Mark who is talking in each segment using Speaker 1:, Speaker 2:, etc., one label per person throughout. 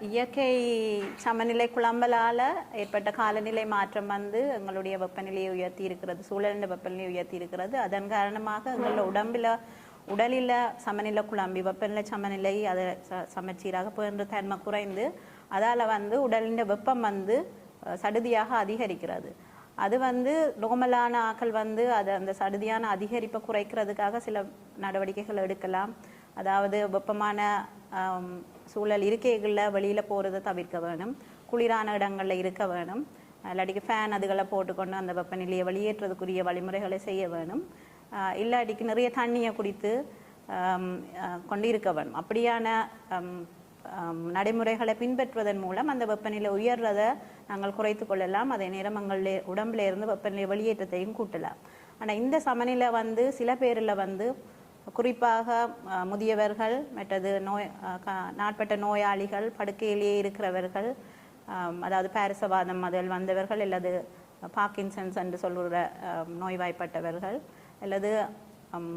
Speaker 1: இயற்கை சமநிலை குழம்பலால் ஏற்பட்ட காலநிலை மாற்றம் வந்து எங்களுடைய வெப்பநிலையை உயர்த்தி இருக்கிறது, சூழலின் வெப்பநிலையை உயர்த்தி இருக்கிறது. அதன் காரணமாக எங்களோட உடலில் சமநிலை குழம்பி வெப்பநிலை சமநிலை அதை சமச்சீராக போன்ற தன்மை குறைந்து அதால் வந்து உடலின் வெப்பம் வந்து சடுதியாக அதிகரிக்கிறது. அது வந்து நோமலான ஆக்கள் வந்து அதை அந்த சடுதியான அதிகரிப்பை குறைக்கிறதுக்காக சில நடவடிக்கைகள் எடுக்கலாம். அதாவது வெப்பமான சூழல் இருக்கைகளில் வெளியில் போகிறத தவிர்க்க வேணும், குளிரான இடங்களில் இருக்க வேணும், இல்லாட்டிக்கு ஃபேன் அதுகளை போட்டுக்கொண்டு அந்த வெப்பநிலையை வெளியேற்றதுக்குரிய வழிமுறைகளை செய்ய வேணும். இல்லாட்டிக்கு நிறைய தண்ணியை குடித்து கொண்டு இருக்க வேணும். அப்படியான நடைமுறைகளை பின்பற்றுவதன் மூலம் அந்த வெப்பநிலை உயர்றதை நாங்கள் குறைத்து கொள்ளலாம். அதே நேரம் எங்களுடைய உடம்புல இருந்து வெப்பநிலை வெளியேற்றத்தையும் கூட்டலாம். ஆனால் இந்த சமநிலை வந்து சில பேரில் வந்து குறிப்பாக முதியவர்கள், மற்றது நாட்பட்ட நோயாளிகள், படுக்கையிலேயே இருக்கிறவர்கள், அதாவது பாரிசவாதம் அதில் வந்தவர்கள், அல்லது பார்க்கின்சன்ஸ் என்று சொல்கிற நோய்வாய்ப்பட்டவர்கள், அல்லது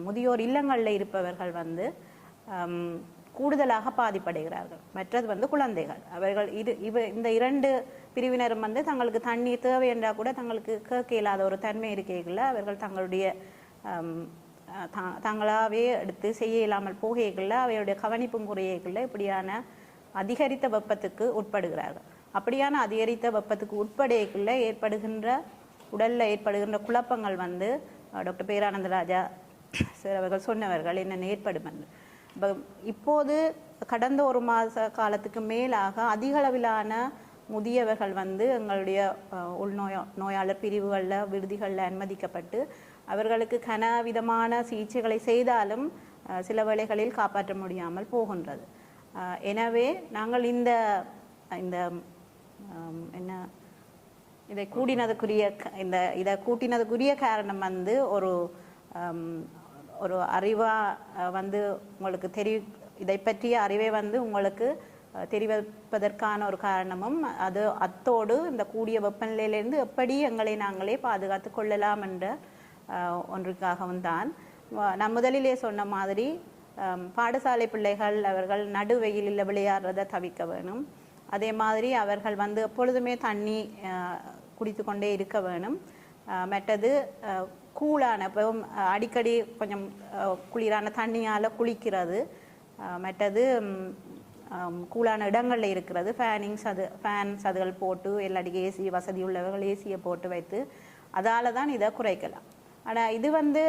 Speaker 1: முதியோர் இல்லங்களில் இருப்பவர்கள் வந்து கூடுதலாக பாதிப்படைகிறார்கள். மற்றது வந்து குழந்தைகள். அவர்கள் இந்த இரண்டு பிரிவினரும் வந்து தங்களுக்கு தண்ணீர் தேவை என்றால் கூட தங்களுக்கு கேட்க இல்லாத ஒரு தன்மை இருக்கைகளில் அவர்கள் தங்களுடைய தங்களாகவே எடுத்து செய்ய இல்லாமல் போகைகளில் அவையுடைய கவனிப்பும் குறையகளில் இப்படியான அதிகரித்த வெப்பத்துக்கு உட்படுகிறார்கள். அப்படியான அதிகரித்த வெப்பத்துக்கு உட்படைகளில் ஏற்படுகின்ற உடலில் ஏற்படுகின்ற குழப்பங்கள் வந்து டாக்டர் பேரானந்தராஜா சார் அவர்கள் சொன்னவர்கள் என்னென்ன ஏற்படும் என்று. இப்போது கடந்த ஒரு மாத காலத்துக்கு மேலாக அதிக அளவிலான முதியவர்கள் வந்து எங்களுடைய நோயாளர் பிரிவுகளில் விடுதிகளில் அனுமதிக்கப்பட்டு அவர்களுக்கு கனவிதமான சிகிச்சைகளை செய்தாலும் சில வேளைகளில் காப்பாற்ற முடியாமல் போகின்றது. எனவே நாங்கள் இந்த இந்த என்ன இதை கூட்டினதுக்குரிய காரணம் வந்து ஒரு அறிவாக வந்து உங்களுக்கு இதை பற்றிய அறிவை வந்து உங்களுக்கு தெரிவிப்பதற்கான ஒரு காரணமும் அத்தோடு இந்த கூடிய வெப்பநிலையிலிருந்து எப்படி எங்களை நாங்களே பாதுகாத்து கொள்ளலாம் என்ற ஒன்றுக்காகவும் தான். நான் முதலிலே சொன்ன மாதிரி பாடசாலை பிள்ளைகள் அவர்கள் நடுவெயிலில் விளையாடுறதை தவிர்க்க வேணும். அதே மாதிரி அவர்கள் வந்து எப்பொழுதுமே தண்ணி குடித்து கொண்டே இருக்க வேணும். மற்றது கூலான அடிக்கடி கொஞ்சம் குளிரான தண்ணியால் குளிக்கிறது, மற்றது கூலான இடங்களில் இருக்கிறது, ஃபேன்ஸ் அதுகள் போட்டு எல்லாடிக்கு ஏசி வசதி உள்ளவர்கள் ஏசியை போட்டு வைத்து அதால் தான் இதை குறைக்கலாம். ஆனால் இதை வந்து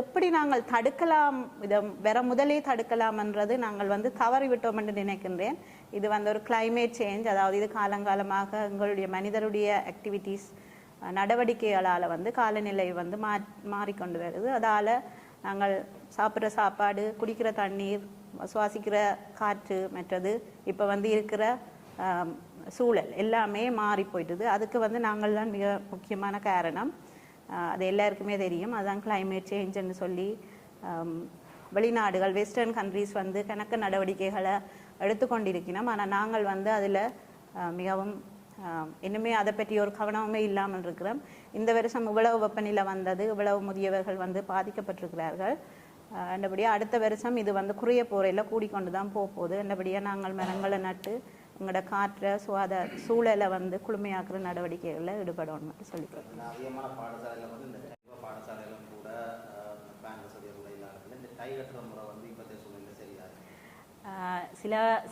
Speaker 1: எப்படி நாங்கள் தடுக்கலாம், இதை வேற முதலே தடுக்கலாம்ன்றது நாங்கள் வந்து தவறிவிட்டோம் என்று நினைக்கின்றேன். இது வந்து ஒரு கிளைமேட் சேஞ்ச், அதாவது இது காலங்காலமாக எங்களுடைய மனிதருடைய ஆக்டிவிட்டீஸ் நடவடிக்கைகளால் வந்து காலநிலை வந்து மாறிக்கொண்டு வருது. அதால் நாங்கள் சாப்பிட்ற சாப்பாடு, குடிக்கிற தண்ணீர், சுவாசிக்கிற காற்று, மற்றது இப்போ வந்து இருக்கிற சூழல் எல்லாமே மாறி போயிட்டுது. அதுக்கு வந்து நாங்கள் தான் மிக முக்கியமான காரணம். அது எல்லாருக்குமே தெரியும். அதுதான் கிளைமேட் சேஞ்சுன்னு சொல்லி வெளிநாடுகள் வெஸ்டர்ன் கண்ட்ரீஸ் வந்து கணக்கு நடவடிக்கைகளை எடுத்துக்கொண்டிருக்கணும். ஆனால் நாங்கள் வந்து அதில் மிகவும் இன்னுமே அதை பற்றி ஒரு கவனமே இல்லாமல் இருக்கிறோம். இந்த வருஷம் இவ்வளவு வெப்பநிலை வந்தது, இவ்வளவு முதியவர்கள் வந்து பாதிக்கப்பட்டிருக்கிறார்கள். அந்தபடியாக அடுத்த வருஷம் இது வந்து குறைய போறையில் கூடிக்கொண்டு தான் போகுது. அந்தபடியாக நாங்கள் மரங்களை நட்டு எங்களோட காற்றை சூழலை வந்து குளுமையாக்குற நடவடிக்கைகளில் ஈடுபடணும்னு சொல்லிக்கிறோம்.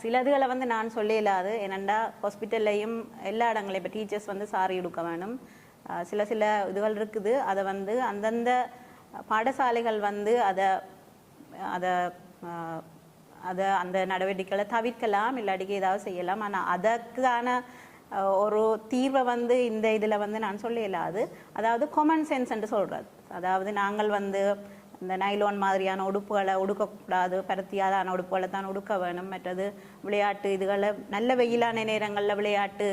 Speaker 1: சிலதுகளை வந்து நான் சொல்ல இல்லாது. ஏனெண்டா ஹாஸ்பிட்டல்லையும் எல்லா இடங்களையும் இப்போ டீச்சர்ஸ் வந்து சாரி எடுக்க வேணும். சில இதுகள் இருக்குது. அதை வந்து அந்தந்த பாடசாலைகள் வந்து அந்த நடவடிக்கைகளை தவிர்க்கலாம், இல்லாட்டிக்கு ஏதாவது செய்யலாம். ஆனால் அதற்கான ஒரு தீர்வை வந்து இந்த இதில் வந்து நான் சொல்ல இல்லாது. அதாவது காமன் சென்ஸ் என்று சொல்கிறது. அதாவது நாங்கள் வந்து இந்த நைலோன் மாதிரியான உடுப்புகளை உடுக்கக்கூடாது, பருத்தியாலான உடுப்புகளை தான் உடுக்க வேணும். மற்றது விளையாட்டு இதுகளை நல்ல வெயிலான நேரங்களில் விளையாட்டு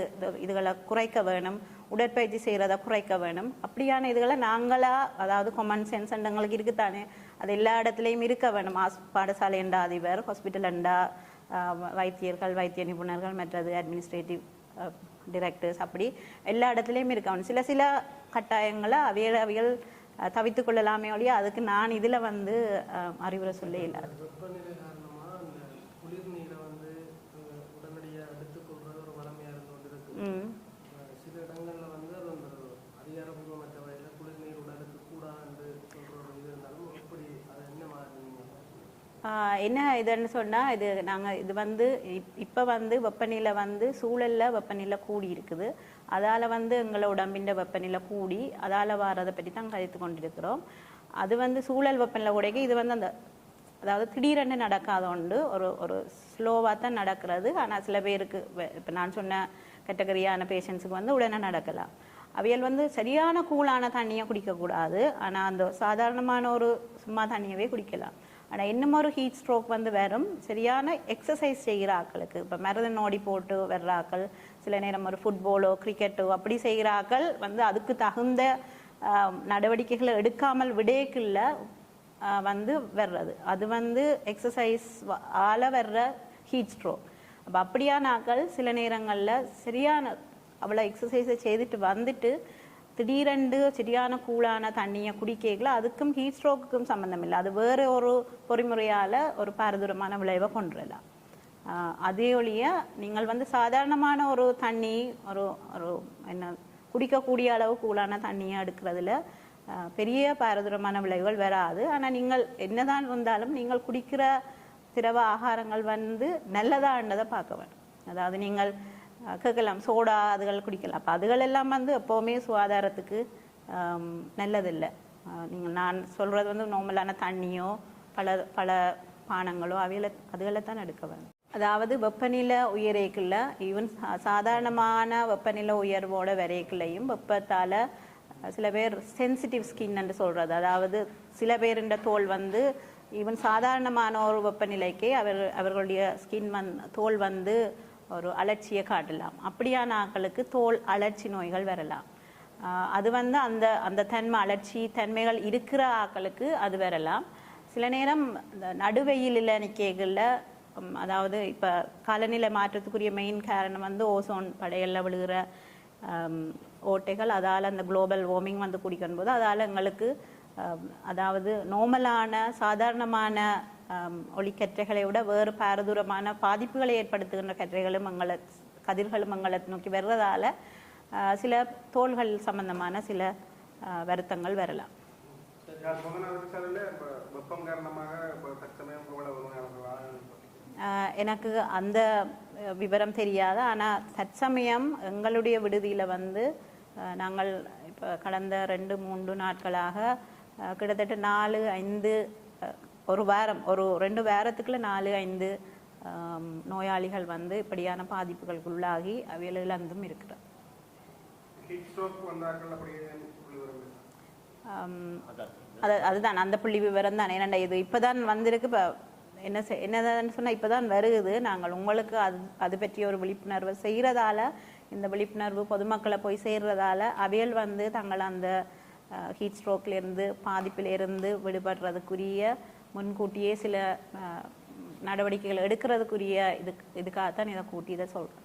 Speaker 1: இதுகளை குறைக்க வேணும், உடற்பயிற்சி செய்கிறத குறைக்க வேணும். அப்படியான இதுகளை நாங்களாக, அதாவது காமன் சென்ஸ் எங்களுக்கு இருக்குத்தானே, அது எல்லா இடத்துலையும் இருக்க வேணும். பாடசாலை என்றா அதிபர், ஹாஸ்பிட்டல் என்றா வைத்தியர்கள், வைத்திய நிபுணர்கள், மற்றது அட்மினிஸ்ட்ரேட்டிவ் டிரெக்டர்ஸ், அப்படி எல்லா இடத்துலையும் இருக்க வேணும். சில கட்டாயங்களை அவைகள் தவித்து கொள்ளலாமே ஒழிய அதுக்கு நான் இதில் வந்து அறிவுரை சொல்ல இல்லாது. என்ன இதுன்னு சொன்னால் இது நாங்கள் இது வந்து இப்போ வந்து வெப்பநிலை வந்து சூழலில் வெப்பநிலை கூடி இருக்குது. அதால் வந்து எங்களை உடம்பின் வெப்பநிலை கூடி அதால் வாரதை பற்றி தான் கழித்து கொண்டிருக்கிறோம். அது வந்து சூழல் வெப்பநிலை உடைக்க இது வந்து அந்த அதாவது திடீரென்று நடக்காத உண்டு, ஒரு ஒரு ஸ்லோவாக தான் நடக்கிறது. ஆனால் சில பேருக்கு இப்போ நான் சொன்ன கேட்டகரியான பேஷண்ட்ஸுக்கு வந்து உடனே நடக்கலாம். அவையல் வந்து சரியான கூலான தண்ணியை குடிக்கக்கூடாது, ஆனால் அந்த சாதாரணமான ஒரு சும்மா தண்ணியவே குடிக்கலாம். ஆனால் இன்னும் ஒரு ஹீட் ஸ்ட்ரோக் வந்து வெறும் சரியான எக்ஸசைஸ் செய்கிற ஆக்களுக்கு, இப்போ மரதன் ஓடி போட்டு வர்ற ஆக்கள், சில நேரம் ஒரு ஃபுட்பாலோ கிரிக்கெட்டோ அப்படி செய்கிற ஆக்கள் வந்து அதுக்கு தகுந்த நடவடிக்கைகளை எடுக்காமல் விடேக்குள்ள வந்து வர்றது, அது வந்து எக்ஸசைஸ் ஆல வர்ற ஹீட் ஸ்ட்ரோக். அப்போ அப்படியான ஆக்கள் சில நேரங்களில் சரியான அவ்வளோ எக்ஸசைஸை செய்துட்டு வந்துட்டு திடீரென்று சரியான கூலான தண்ணியை குடிக்கல, அதுக்கும் ஹீட் ஸ்ட்ரோக்குக்கும் சம்மந்தம் இல்லை. அது வேறு ஒரு பொறிமுறையால் ஒரு பாரதூரமான விளைவை கொண்டுடலாம். அதே ஒழிய நீங்கள் வந்து சாதாரணமான ஒரு தண்ணி ஒரு ஒரு என்ன குடிக்கக்கூடிய அளவு கூலான தண்ணியை எடுக்கிறதுல பெரிய பாரதூரமான விளைவுகள் வராது. ஆனால் நீங்கள் என்னதான் இருந்தாலும் நீங்கள் குடிக்கிற திரவ ஆகாரங்கள் வந்து நல்லதான்றதை பார்க்க வேண்டும். அதாவது நீங்கள் கேட்கலாம் சோடா அதுகள் குடிக்கலாம், அப்போ அதுகள் எல்லாம் வந்து எப்போவுமே சுகாதாரத்துக்கு நல்லதில்லை. நீங்கள் நான் சொல்கிறது வந்து நார்மலான தண்ணியோ பல பல பானங்களோ அதுகளை தான் எடுக்க வேண்டும். அதாவது வெப்பநிலை உயரேக்குள்ள ஈவன் சாதாரணமான வெப்பநிலை உயர்வோட வரைக்குள்ளையும் வெப்பத்தால் சில பேர் சென்சிட்டிவ் ஸ்கின் என்று சொல்கிறது, அதாவது சில பேருன்ற தோல் வந்து ஈவன் சாதாரணமான ஒரு வெப்பநிலைக்கே அவர்களுடைய ஸ்கின் தோல் வந்து ஒரு அலர்ச்சியை காட்டலாம். அப்படியான ஆக்களுக்கு தோல் அலர்ச்சி நோய்கள் வரலாம். அது வந்து அந்த அந்த தன்மை அலர்ச்சி தன்மைகள் இருக்கிற ஆக்களுக்கு அது வரலாம். சில நேரம் இந்த நடுவெயிலில் நிற்கைகளில், அதாவது இப்போ காலநிலை மாற்றத்துக்குரிய மெயின் காரணம் வந்து ஓசோன் படையலில் விழுகிற ஓட்டைகள், அதால் அந்த குளோபல் வார்மிங் வந்து குடிக்கும் போது அதால் எங்களுக்கு அதாவது நார்மலான சாதாரணமான ஒளிக்கற்றைகளை விட வேறு பாரதூரமான பாதிப்புகளை ஏற்படுத்துகின்ற கற்றைகளும் கதிர்களும் எங்களை நோக்கி வர்றதால சில தோள்கள் சம்பந்தமான சில வருத்தங்கள் வரலாம். எனக்கு அந்த விவரம் தெரியாது. ஆனால் தற்சமயம் எங்களுடைய விடுதியில் வந்து நாங்கள் இப்போ கடந்த 2-3 நாட்களாக கிட்டத்தட்ட 4-5 ஒரு வாரம் ஒரு 2 வாரத்துக்குள்ள 4-5 நோயாளிகள் வந்து இப்படியான பாதிப்புகளுக்குள்ளாகி அவையில் இழந்தும் இருக்கிறார். அதுதான் அந்த புள்ளி விவரம் தான். ஏன்னா இது இப்போதான் வந்திருக்கு. இப்போ என்னதான் சொன்னால் இப்போ தான் வருகுது. நாங்கள் உங்களுக்கு அது பற்றிய ஒரு விழிப்புணர்வு செய்கிறதால, இந்த விழிப்புணர்வு பொதுமக்களை போய் சேர்றதால அவையல் வந்து தங்கள் அந்த ஹீட் ஸ்ட்ரோக்லேருந்து பாதிப்பிலிருந்து விடுபடுறதுக்குரிய முன்கூட்டியே சில நடவடிக்கைகள் எடுக்கிறதுக்குரிய இதுக்காகத்தான் இதை கூட்டி இதை சொல்கிறேன்.